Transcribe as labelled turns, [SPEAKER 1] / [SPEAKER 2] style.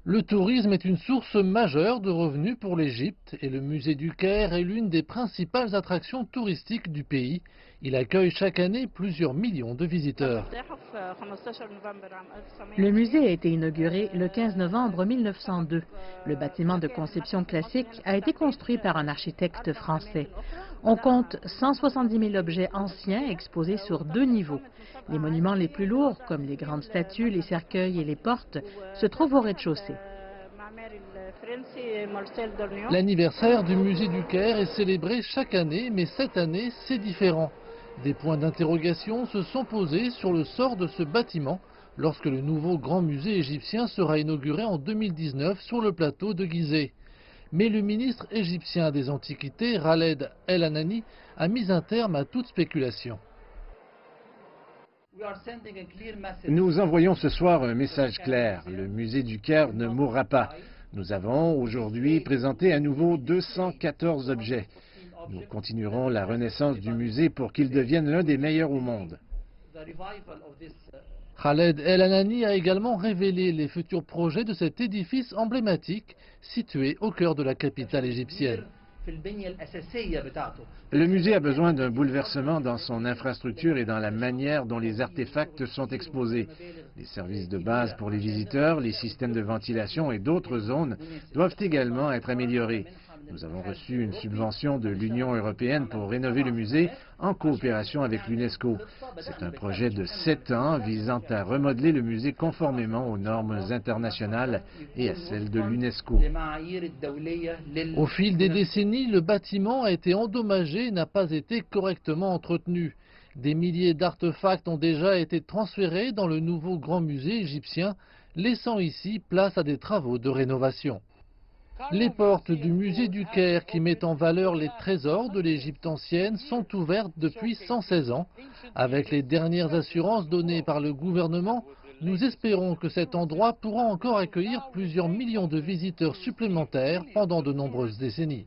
[SPEAKER 1] Le tourisme est une source majeure de revenus pour l'Égypte et le musée du Caire est l'une des principales attractions touristiques du pays. Il accueille chaque année plusieurs millions de visiteurs.
[SPEAKER 2] Le musée a été inauguré le 15 novembre 1902. Le bâtiment de conception classique a été construit par un architecte français. On compte 170 000 objets anciens exposés sur 2 niveaux. Les monuments les plus lourds, comme les grandes statues, les cercueils et les portes, se trouvent au rez-de-chaussée.
[SPEAKER 1] L'anniversaire du musée du Caire est célébré chaque année, mais cette année, c'est différent. Des points d'interrogation se sont posés sur le sort de ce bâtiment lorsque le nouveau grand musée égyptien sera inauguré en 2019 sur le plateau de Gizeh. Mais le ministre égyptien des Antiquités, Khaled El Anani, a mis un terme à toute spéculation.
[SPEAKER 3] Nous envoyons ce soir un message clair. Le musée du Caire ne mourra pas. Nous avons aujourd'hui présenté à nouveau 214 objets. Nous continuerons la renaissance du musée pour qu'il devienne l'un des meilleurs au monde.
[SPEAKER 1] Khaled El Anani a également révélé les futurs projets de cet édifice emblématique situé au cœur de la capitale égyptienne.
[SPEAKER 3] Le musée a besoin d'un bouleversement dans son infrastructure et dans la manière dont les artefacts sont exposés. Les services de base pour les visiteurs, les systèmes de ventilation et d'autres zones doivent également être améliorés. Nous avons reçu une subvention de l'Union européenne pour rénover le musée en coopération avec l'UNESCO. C'est un projet de 7 ans visant à remodeler le musée conformément aux normes internationales et à celles de l'UNESCO.
[SPEAKER 1] Au fil des décennies, le bâtiment a été endommagé et n'a pas été correctement entretenu. Des milliers d'artefacts ont déjà été transférés dans le nouveau grand musée égyptien, laissant ici place à des travaux de rénovation. Les portes du musée du Caire qui mettent en valeur les trésors de l'Égypte ancienne sont ouvertes depuis 116 ans. Avec les dernières assurances données par le gouvernement, nous espérons que cet endroit pourra encore accueillir plusieurs millions de visiteurs supplémentaires pendant de nombreuses décennies.